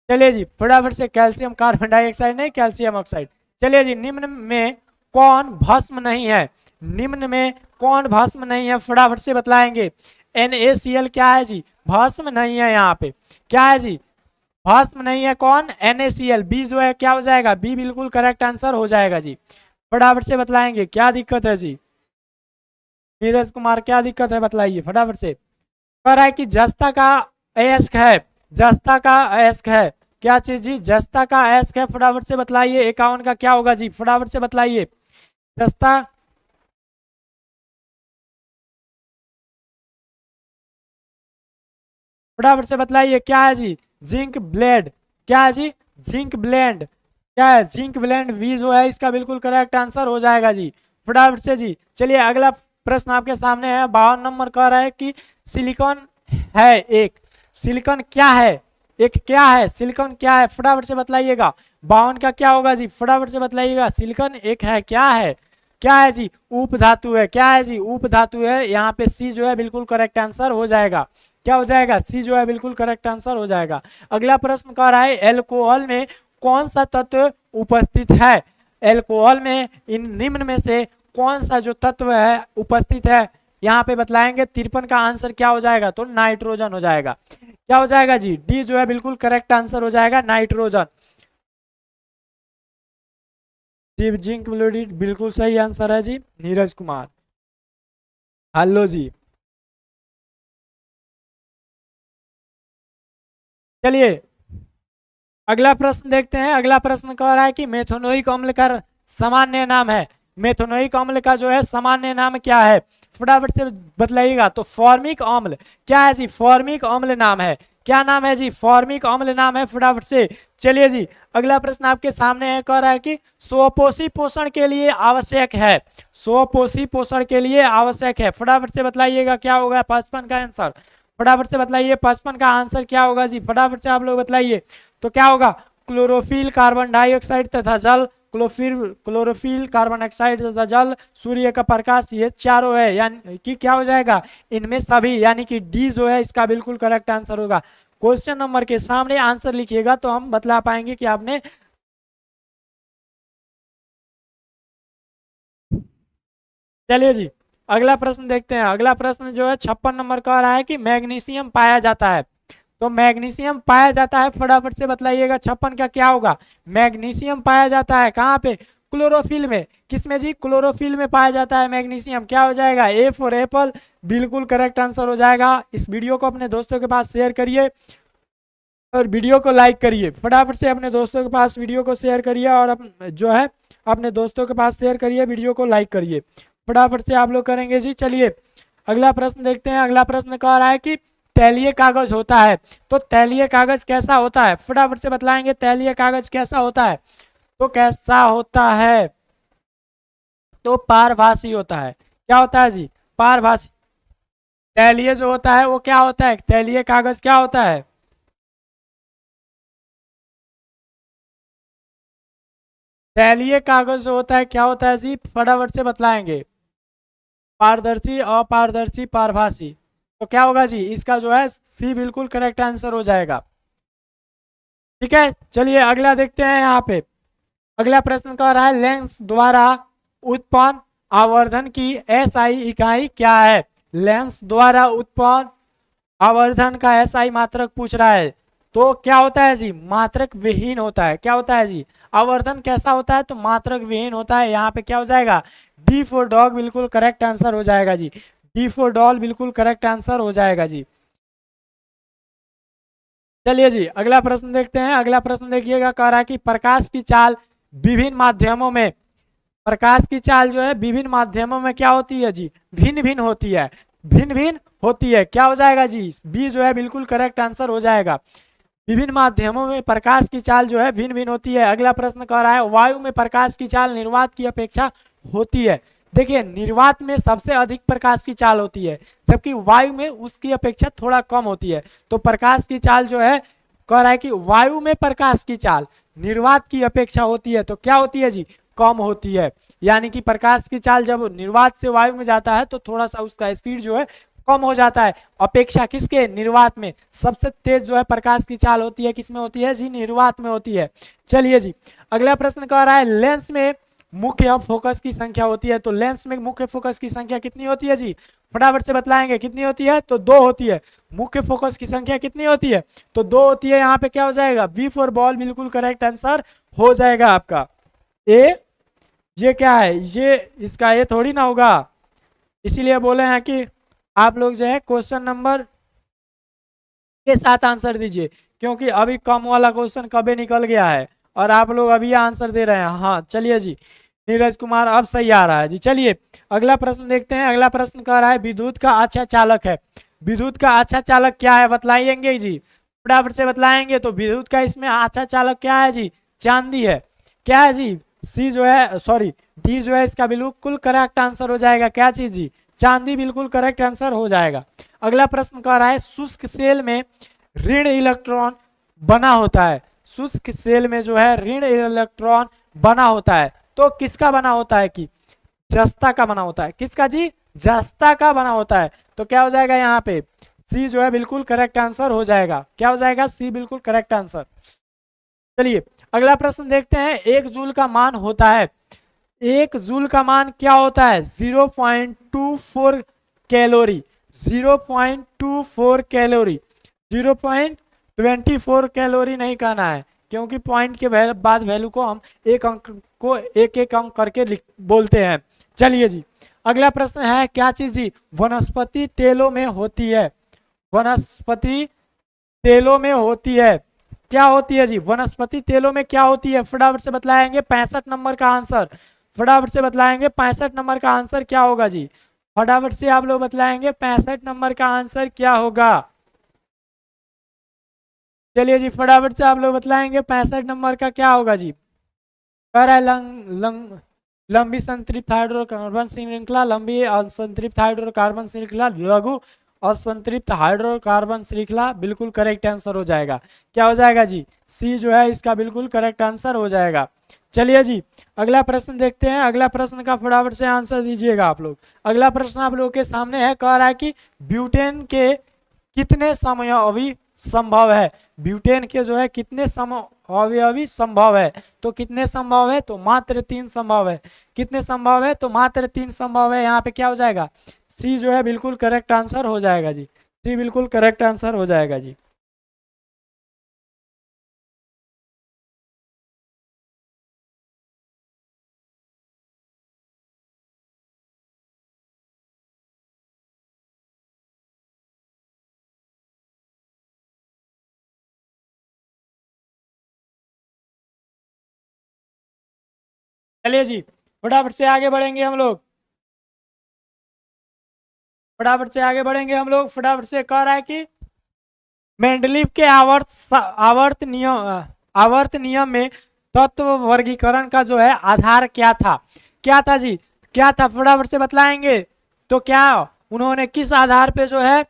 चलिए जी फटाफट से, कैल्शियम कार्बन डाइऑक्साइड नहीं, कैल्शियम ऑक्साइड। चलिए जी, निम्न में कौन भस्म नहीं है, निम्न में कौन भस्म नहीं है, फटाफट से बतलाएंगे। NaCl क्या है जी, भस्म नहीं है। यहाँ पे क्या है जी, भस्म नहीं है, कौन, NaCl। बी जो है क्या हो जाएगा, बी बिल्कुल करेक्ट आंसर हो जाएगा जी। फटाफट से बतलाएंगे क्या दिक्कत है जी, नीरज कुमार क्या दिक्कत है बतलाइए फटाफट से। कह रहा है कि जस्ता का अयस्क है, जस्ता का अयस्क है। क्या चीज जी, जस्ता का अयस्क है, फटाफट से बतलाइए। 51 का क्या होगा जी, फटाफट से बतलाइए। जस्ता, फटाफट से बतलाइए क्या है जी, जिंक ब्लेड। क्या है जी, जिंक ब्लेंड। क्या है, जिंक ब्लेंड। वी जो है इसका बिल्कुल करेक्ट आंसर हो जाएगा जी, फटाफट से जी। चलिए अगला प्रश्न आपके सामने है, 52 नंबर कह रहा है कि सिलिकॉन है एक, सिलिकॉन क्या है, एक क्या है, सिलिकॉन क्या है, फटाफट से बतलाइएगा। 52 का क्या होगा जी, फटाफट से बतलाइएगा। सिलिकॉन एक है, क्या है, क्या है जी, उप धातु है। क्या है जी, उप धातु है। यहाँ पे सी जो है बिल्कुल करेक्ट आंसर हो जाएगा। क्या हो जाएगा, सी जो है बिल्कुल करेक्ट आंसर हो जाएगा। अगला प्रश्न कह रहा है, एल्कोहल में कौन सा तत्व उपस्थित है, एल्कोहल में इन निम्न में से कौन सा जो तत्व है उपस्थित है, यहाँ पे बतलाएंगे। 53 का आंसर क्या हो जाएगा, तो नाइट्रोजन हो जाएगा। क्या हो जाएगा जी, डी जो है बिल्कुल करेक्ट आंसर हो जाएगा, नाइट्रोजन। जिंक ब्लोराइड बिल्कुल सही आंसर है जी, नीरज कुमार। हेलो जी। चलिए अगला प्रश्न देखते हैं। अगला प्रश्न कह रहा है कि मेथोनोइक अम्ल का सामान्य नाम है, मेथोनोइक अम्ल का जो है सामान्य नाम क्या है, फटाफट से बतलाइएगा। तो फॉर्मिक अम्ल। क्या है जी, फॉर्मिक अम्ल नाम है। क्या नाम है जी, फॉर्मिक अम्ल नाम है, फटाफट से। चलिए जी अगला प्रश्न आपके सामने है, कह रहा है कि स्वपोषी पोषण के लिए आवश्यक है, स्वपोषी पोषण के लिए आवश्यक है, फटाफट से बतलाइएगा क्या होगा 55 का आंसर। फटाफट से बतलाइए 55 का आंसर क्या होगा जी, फटाफट से आप लोग बतलाइए। तो क्या होगा, क्लोरोफिल, कार्बन डाइऑक्साइड तथा जल, क्लोरोफिल, कार्बन डाइऑक्साइड तथा जल, सूर्य का प्रकाश, ये चारों है, यानी कि क्या हो जाएगा इनमें सभी, यानी कि डी जो है इसका बिल्कुल करेक्ट आंसर होगा। क्वेश्चन नंबर के सामने आंसर लिखिएगा तो हम बतला पाएंगे कि आपने। चलिए जी अगला प्रश्न देखते हैं। अगला प्रश्न जो है 56 नंबर का रहा है कि मैग्नीशियम पाया जाता है। तो मैग्नीशियम पाया जाता है, फटाफट से बतलाइएगा 56 का क्या होगा। मैग्नीशियम पाया जाता है कहाँ पे, क्लोरोफिल में। किसमें जी, क्लोरोफिल में पाया जाता है मैग्नीशियम। क्या हो जाएगा, ए फॉर एप्पल, बिल्कुल करेक्ट आंसर हो जाएगा। इस वीडियो को अपने दोस्तों के पास शेयर करिए और वीडियो को लाइक करिए। फटाफट से अपने दोस्तों के पास वीडियो को शेयर करिए और जो है अपने दोस्तों के पास शेयर करिए, वीडियो को लाइक करिए, फटाफट से आप लोग करेंगे जी। चलिए अगला प्रश्न देखते हैं। अगला प्रश्न कह रहा है कि तैलीय कागज होता है। तो तैलीय कागज कैसा होता है, फटाफट से बतलाएंगे तैलीय कागज कैसा होता है। तो कैसा होता है, तो पारभासी होता है। क्या होता है जी, पारभासी। तैलीय जो होता है वो क्या होता है, तैलीय कागज क्या होता है। तैलीय कागज जो होता है क्या होता है जी, फटाफट से बतलाएंगे। पारदर्शी, अपारदर्शी, पारभासी। तो क्या होगा जी, इसका जो है सी बिल्कुल करेक्ट आंसर हो जाएगा। ठीक है, चलिए अगला देखते हैं। यहाँ पे अगला प्रश्न कह रहा है लेंस द्वारा उत्पन्न आवर्धन की एसआई इकाई क्या है। लेंस द्वारा उत्पन्न आवर्धन का एसआई मात्रक पूछ रहा है। तो क्या होता है जी, मात्रक विहीन होता है। क्या होता है जी, आवर्धन कैसा होता है, तो मात्रक विहीन होता है। यहाँ पे क्या हो जाएगा, डी फॉर डॉग बिल्कुल करेक्ट आंसर हो जाएगा जी। डी फॉर डॉल बिल्कुल करेक्ट आंसर हो जाएगा जी। चलिए जी अगला प्रश्न देखते हैं। अगला प्रश्न देखिएगा, कह रहा है कि प्रकाश की चाल विभिन्न माध्यमों में, प्रकाश की चाल जो है विभिन्न माध्यमों में क्या होती है जी, भिन्न भिन्न होती है। भिन्न भिन्न होती है, क्या हो जाएगा जी, बी जो है बिल्कुल करेक्ट आंसर हो जाएगा। विभिन्न माध्यमों में प्रकाश की चाल जो है भिन्न भिन्न होती है। अगला प्रश्न कह रहा है वायु में प्रकाश की चाल निर्वात की अपेक्षा होती है। देखिए निर्वात में सबसे अधिक प्रकाश की चाल होती है, जबकि वायु में उसकी अपेक्षा थोड़ा कम होती है। तो प्रकाश की चाल जो है, कह रहा है कि वायु में प्रकाश की चाल निर्वात की अपेक्षा होती है, तो क्या होती है जी, कम होती है। यानी कि प्रकाश की चाल जब निर्वात से वायु में जाता है तो थोड़ा सा उसका स्पीड जो है कम हो जाता है, अपेक्षा किसके, निर्वात में। सबसे तेज जो है प्रकाश की चाल होती है किसमें होती है जी, निर्वात में होती है। चलिए जी अगला प्रश्न कह रहा है लेंस में मुख्य फोकस की संख्या होती है। तो लेंस में मुख्य फोकस की संख्या कितनी होती है जी, फटाफट से बतलाएंगे कितनी होती है, तो 2 होती है। मुख्य फोकस की संख्या कितनी होती है, तो 2 होती है। यहाँ पे क्या हो जाएगा, बी फॉर बॉल बिल्कुल करेक्ट आंसर हो जाएगा आपका। ए, ये क्या है, ये इसका ये थोड़ी ना होगा, इसीलिए बोले हैं कि आप लोग जो है क्वेश्चन नंबर के साथ आंसर दीजिए, क्योंकि अभी कम वाला क्वेश्चन कभी निकल गया है और आप लोग अभी आंसर दे रहे हैं। हाँ चलिए जी नीरज कुमार अब सही आ रहा है जी। चलिए अगला प्रश्न देखते हैं। अगला प्रश्न कह रहा है विद्युत का अच्छा चालक है। विद्युत का अच्छा चालक क्या है, बतलाएंगे जी, फटाफट से बतलाएंगे। तो विद्युत का इसमें अच्छा चालक क्या है जी, चांदी है। क्या है जी, सी जो है सॉरी डी जो है इसका बिल्कुल करेक्ट आंसर हो जाएगा। क्या चीज जी, चांदी बिल्कुल करेक्ट आंसर हो जाएगा। अगला प्रश्न कह रहा है शुष्क सेल में ऋण इलेक्ट्रॉन बना होता है। शुष्क सेल में जो है ऋण इलेक्ट्रॉन बना होता है, तो किसका बना होता है कि जस्ता का बना होता है। किसका जी, जस्ता का बना होता है। तो क्या हो जाएगा यहाँ पे, सी जो है बिल्कुल करेक्ट आंसर हो जाएगा। क्या हो जाएगा, सी बिल्कुल करेक्ट आंसर। चलिए अगला प्रश्न देखते हैं। एक जूल का मान होता है, एक जूल का मान क्या होता है, 0.24 कैलोरी। 0.24 कैलोरी, 0.24 कैलोरी नहीं कहना है, क्योंकि पॉइंट के बाद वैल्यू को हम एक अंक को एक एक अंक करके बोलते हैं। चलिए जी अगला प्रश्न है, क्या चीज जी वनस्पति तेलों में होती है। वनस्पति तेलों में होती है, क्या होती है जी, वनस्पति तेलों में क्या होती है, फटाफट से बतलाएंगे 65 नंबर का आंसर। फटाफट से बतलाएंगे 65 नंबर का आंसर क्या होगा जी, फटाफट से आप लोग बतलाएंगे 65 नंबर का आंसर क्या होगा। चलिए जी फटाफट से आप लोग बतलाएंगे 65 नंबर का क्या होगा जी। कह रहा है लंबी संतृप्त हाइड्रोकार्बन श्रृंखला, लंबी असंतृप्त हाइड्रोकार्बन श्रृंखला, लघु असंतृप्त हाइड्रोकार्बन श्रृंखला, बिल्कुल करेक्ट आंसर हो जाएगा। क्या हो जाएगा जी? सी जो है इसका बिल्कुल करेक्ट आंसर हो जाएगा। चलिए जी अगला प्रश्न देखते हैं। अगला प्रश्न का फटाफट से आंसर दीजिएगा आप लोग। अगला प्रश्न आप लोगों के सामने है, कह रहा है कि ब्यूटेन के कितने समअवयवी संभव है? ब्यूटेन के जो है कितने समअवयवी संभव है? तो कितने संभव है? तो मात्र 3 संभव है। कितने संभव है? तो मात्र 3 संभव है। यहाँ पे क्या हो जाएगा? सी जो है बिल्कुल करेक्ट आंसर हो जाएगा जी। सी बिल्कुल करेक्ट आंसर हो जाएगा जी। चलिए जी फटाफट से आगे बढ़ेंगे हम लोग। फटाफट से आगे बढ़ेंगे हम लोग। फटाफट से कह रहा है कि मेंडलीव के आवर्त नियम में तत्व वर्गीकरण का जो है आधार क्या था? क्या था जी? क्या था? फटाफट से बतलाएंगे। तो क्या उन्होंने किस आधार पे जो है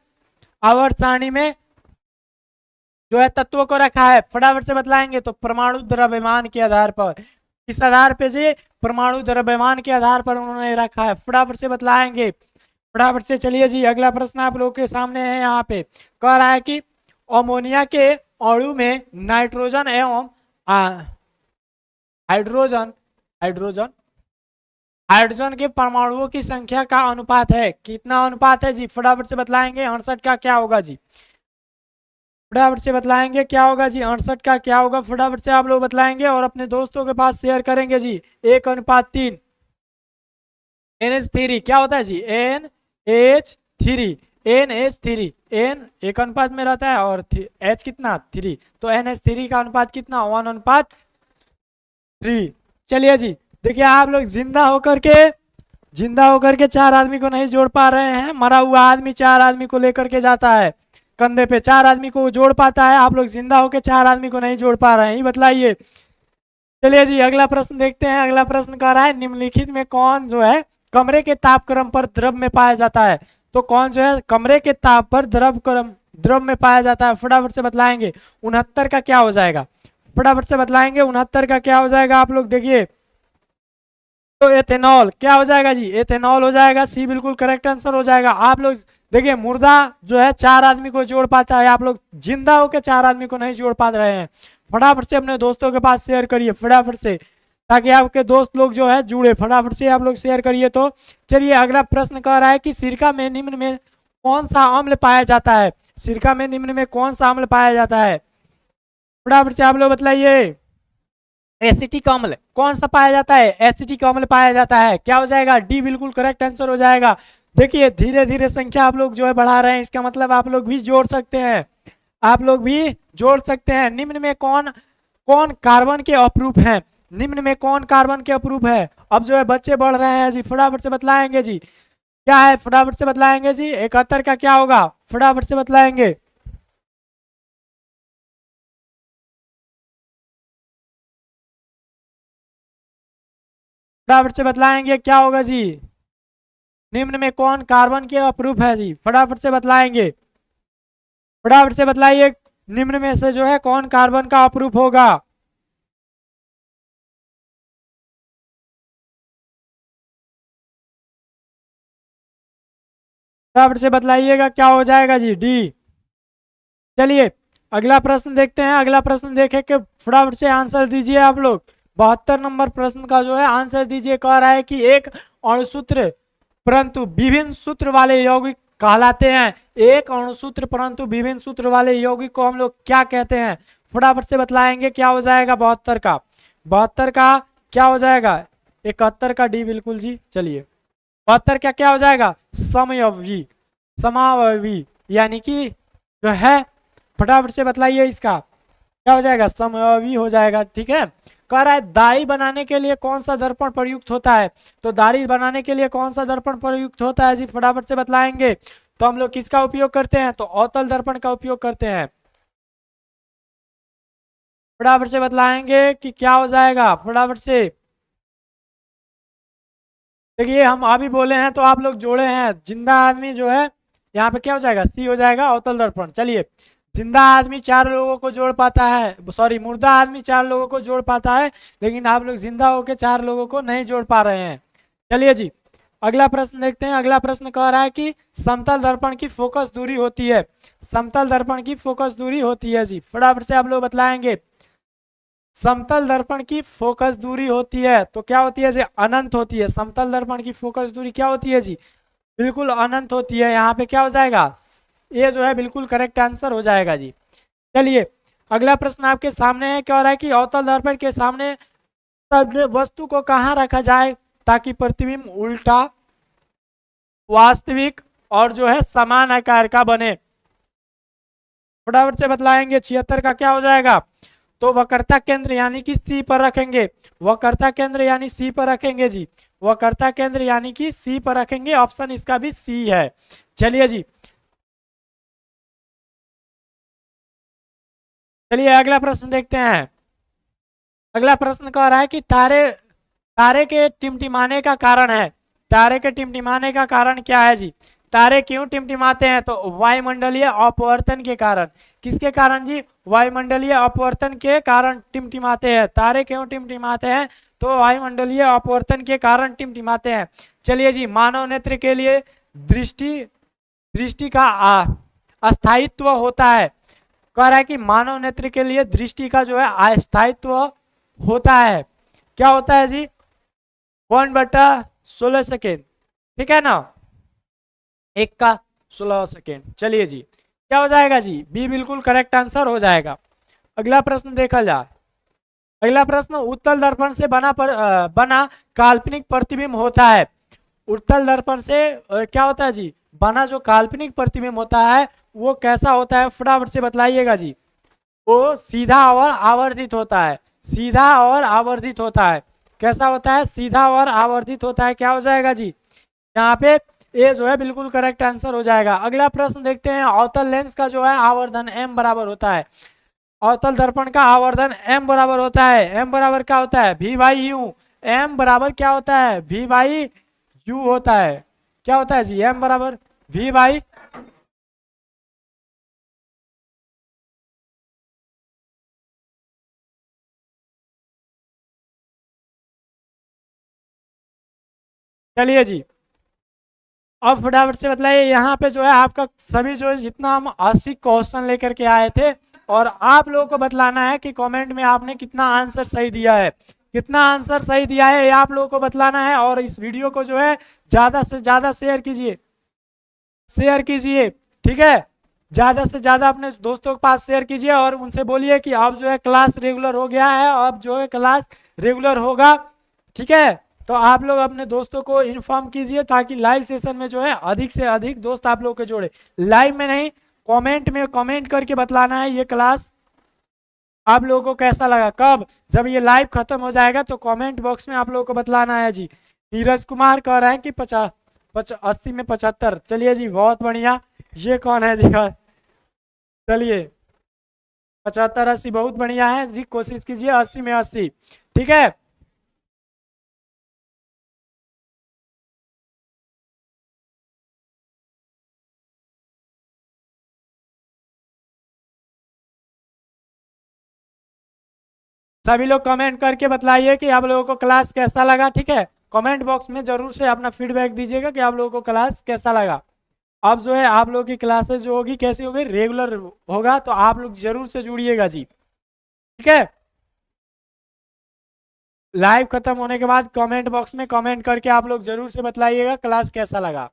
आवर्त सारणी में जो है तत्वों को रखा है? फटाफट से बतलाएंगे। तो परमाणु द्रव्यमान के आधार पर। किस आधार पे जी? परमाणु द्रव्यमान के आधार पर उन्होंने रखा है। फटाफट से बतलाएंगे। फटाफट से चलिए जी अगला प्रश्न आप लोग के सामने है। यहाँ पे कह रहा है कि अमोनिया के अणु में नाइट्रोजन एवं हाइड्रोजन हाइड्रोजन हाइड्रोजन के परमाणुओं की संख्या का अनुपात है। कितना अनुपात है जी? फटाफट से बतलाएंगे। 68 का क्या होगा जी? फटाफट से बतलाएंगे क्या होगा जी? 68 का क्या होगा? फटाफट से आप लोग बतलाएंगे और अपने दोस्तों के पास शेयर करेंगे जी। 1:3। NH3 क्या होता है जी? NH3 NH3 N 1 अनुपात में रहता है और H कितना? 3। तो NH3 का अनुपात कितना? 1:3। चलिए जी देखिए आप लोग जिंदा होकर के 4 आदमी को नहीं जोड़ पा रहे हैं। मरा हुआ आदमी 4 आदमी को लेकर के जाता है कंधे पे, 4 आदमी को जोड़ पाता है। आप लोग जिंदा होकर 4 आदमी को नहीं जोड़ पा रहे हैं, ये बतलाइए। चलिए जी अगला प्रश्न देखते हैं। अगला प्रश्न कह रहा है निम्नलिखित में कौन जो है कमरे के तापक्रम पर द्रव में पाया जाता है? तो कौन जो है कमरे के ताप पर द्रव में पाया जाता है? फटाफट से बतलाएंगे। 69 का क्या हो जाएगा? फटाफट से बतलाएंगे। 69 का क्या हो जाएगा? आप लोग देखिए तो एथेनॉल क्या हो जाएगा जी? एथेनॉल हो जाएगा। सी बिल्कुल करेक्ट आंसर हो जाएगा। आप लोग देखिए मुर्दा जो है 4 आदमी को जोड़ पाता है, आप लोग जिंदा होकर 4 आदमी को नहीं जोड़ पा रहे हैं। फटाफट से अपने दोस्तों के पास शेयर करिए फटाफट से, ताकि आपके दोस्त लोग जो है जुड़े। फटाफट से आप लोग शेयर करिए। तो चलिए अगला प्रश्न कह रहा है कि सिरका में निम्न में कौन सा अम्ल पाया जाता है? सिरका में निम्न में कौन सा अम्ल पाया जाता है? फटाफट से आप लोग बतलाइए। एसिटिक अम्ल कौन सा पाया जाता है? एसिटिक अम्ल पाया जाता है। क्या हो जाएगा? डी बिल्कुल करेक्ट आंसर हो जाएगा। देखिए धीरे धीरे संख्या आप लोग जो है बढ़ा रहे हैं, इसका मतलब आप लोग भी जोड़ सकते हैं। आप लोग भी जोड़ सकते हैं। निम्न में कौन कौन कार्बन के अपरूप हैं? निम्न में कौन कार्बन के अपरूप है? अब जो है बच्चे बढ़ रहे हैं जी, फटाफट से बतलाएंगे जी। क्या है? फटाफट से बतलाएंगे जी। 71 का क्या होगा? फटाफट से बतलाएंगे। फटाफट से बतलाएंगे क्या होगा जी? निम्न में कौन कार्बन के अपरूप है जी? फटाफट से बतलाएंगे। फटाफट से बतलाइए निम्न में से जो है कौन कार्बन का अपरूप होगा? फटाफट से बतलाइएगा क्या हो जाएगा जी? डी। चलिए अगला प्रश्न देखते हैं। अगला प्रश्न देखे के फटाफट से आंसर दीजिए आप लोग। 72 नंबर प्रश्न का जो है आंसर दीजिए। कह रहा है कि एक अणुसूत्र परंतु विभिन्न सूत्र वाले यौगिक कहलाते हैं। एक अणुसूत्र परंतु विभिन्न सूत्र वाले यौगिक को हम लोग क्या कहते हैं? फटाफट से बतलाएंगे क्या हो जाएगा? 72 का 72 का क्या हो जाएगा? 71 का डी बिल्कुल जी। चलिए 72 का क्या हो जाएगा? समअवयवी समावयवी यानी कि जो है फटाफट से बतलाइए इसका क्या हो जाएगा? समअवयवी हो जाएगा। ठीक है। कह रहा है दाढ़ी बनाने के लिए कौन सा दर्पण प्रयुक्त होता है? तो दाढ़ी बनाने के लिए कौन सा दर्पण प्रयुक्त होता है जी? फटाफट से बतलाएंगे। तो हम लोग किसका उपयोग करते हैं? तो अवतल दर्पण का उपयोग करते हैं। फटाफट से बतलाएंगे कि क्या हो जाएगा? फटाफट से देखिए हम अभी बोले हैं तो आप लोग जोड़े हैं। जिंदा आदमी जो है यहाँ पे क्या हो जाएगा, सी हो जाएगा अवतल दर्पण। चलिए, जिंदा आदमी 4 लोगों को जोड़ पाता है, सॉरी मुर्दा आदमी 4 लोगों को जोड़ पाता है, लेकिन आप लोग जिंदा होकर 4 लोगों को नहीं जोड़ पा रहे हैं। चलिए जी, अगला प्रश्न देखते हैं। अगला प्रश्न कह रहा है कि समतल दर्पण की फोकस दूरी होती है, समतल दर्पण की फोकस दूरी होती है जी, फटाफट से आप लोग बतलाएंगे। समतल दर्पण की फोकस दूरी होती है तो क्या होती है जी, अनंत होती है। समतल दर्पण की फोकस दूरी क्या होती है जी, बिल्कुल अनंत होती है। यहाँ पे क्या हो जाएगा, ये जो है बिल्कुल करेक्ट आंसर हो जाएगा जी। चलिए, अगला प्रश्न आपके सामने है, क्या हो रहा है कि अवतल दर्पण के सामने वस्तु को कहाँ रखा जाए ताकि प्रतिबिंब उल्टा, वास्तविक और जो है समान आकार का बने, फटाफट से बतलाएंगे। 76 का क्या हो जाएगा, तो वक्रता केंद्र यानी कि सी पर रखेंगे, वक्रता केंद्र यानी सी पर रखेंगे जी, वक्रता केंद्र यानी कि सी पर रखेंगे। ऑप्शन इसका भी सी है। चलिए जी, चलिए अगला प्रश्न देखते हैं। अगला प्रश्न कह रहा है कि तारे तारे के टिमटिमाने का कारण है, तारे के टिमटिमाने का कारण क्या है जी, तारे क्यों टिमटिमाते हैं, तो वायुमंडलीय अपवर्तन के कारण। किसके कारण जी, वायुमंडलीय अपवर्तन के कारण टिमटिमाते हैं। तारे क्यों टिमटिमाते हैं, तो वायुमंडलीय अपवर्तन के कारण टिमटिमाते हैं। चलिए जी, मानव नेत्र के लिए दृष्टि दृष्टि का अस्थायित्व होता है। कह रहा है कि मानव नेत्र के लिए दृष्टि का जो है अस्थायित्व होता है। क्या होता है जी, 1/16 सेकेंड, ठीक है ना, 1 का 16 सेकेंड। चलिए जी, क्या हो जाएगा जी, बी बिल्कुल करेक्ट आंसर हो जाएगा। अगला प्रश्न देखा जाए। अगला प्रश्न, उत्तल दर्पण से बना काल्पनिक प्रतिबिंब होता है। उत्तल दर्पण से क्या होता है जी, बना जो काल्पनिक प्रतिबिंब होता है वो कैसा होता है, फटाफट से बतलाइएगा जी। वो सीधा और आवर्धित होता है, सीधा और आवर्धित होता है। कैसा होता है, सीधा और आवर्धित होता है। क्या हो जाएगा जी, यहाँ पे ए जो है बिल्कुल करेक्ट आंसर हो जाएगा। अगला प्रश्न देखते हैं। अवतल लेंस का जो है आवर्धन m बराबर होता है, अवतल दर्पण का आवर्धन m बराबर होता है। m बराबर क्या होता है, v/u। m बराबर क्या होता है, v/u होता है। क्या होता है जी, m बराबर v/, चलिए जी, अब फटाफट से बतलाइए। यहाँ पे जो है आपका सभी जो है जितना हम 80 क्वेश्चन लेकर के आए थे, और आप लोगों को बतलाना है कि कमेंट में आपने कितना आंसर सही दिया है, कितना आंसर सही दिया है ये आप लोगों को बतलाना है। और इस वीडियो को जो है ज्यादा से ज्यादा शेयर कीजिए, शेयर कीजिए, ठीक है, ज्यादा से ज्यादा अपने दोस्तों के पास शेयर कीजिए और उनसे बोलिए कि अब जो है क्लास रेगुलर हो गया है, अब जो है क्लास रेगुलर होगा, ठीक है। तो आप लोग अपने दोस्तों को इन्फॉर्म कीजिए ताकि लाइव सेशन में जो है अधिक से अधिक दोस्त आप लोग के जोड़े। लाइव में नहीं, कमेंट में कमेंट करके बतलाना है ये क्लास आप लोगों को कैसा लगा। कब, जब ये लाइव खत्म हो जाएगा तो कमेंट बॉक्स में आप लोगों को बतलाना है जी। नीरज कुमार कह रहे हैं कि 80 में 75। चलिए जी, बहुत बढ़िया। ये कौन है जी, चलिए 75-80 बहुत बढ़िया है जी, कोशिश कीजिए 80 में 80, ठीक है। सभी लोग कमेंट करके बतलाइए कि आप लोगों को क्लास कैसा लगा, ठीक है। कमेंट बॉक्स में जरूर से अपना फीडबैक दीजिएगा कि आप लोगों को क्लास कैसा लगा। अब जो है आप लोगों की क्लासेस जो होगी कैसी होगी, रेगुलर होगा, तो आप लोग जरूर से जुड़िएगा जी, ठीक है। लाइव खत्म होने के बाद कमेंट बॉक्स में कमेंट करके आप लोग जरूर से बतलाइएगा क्लास कैसा लगा।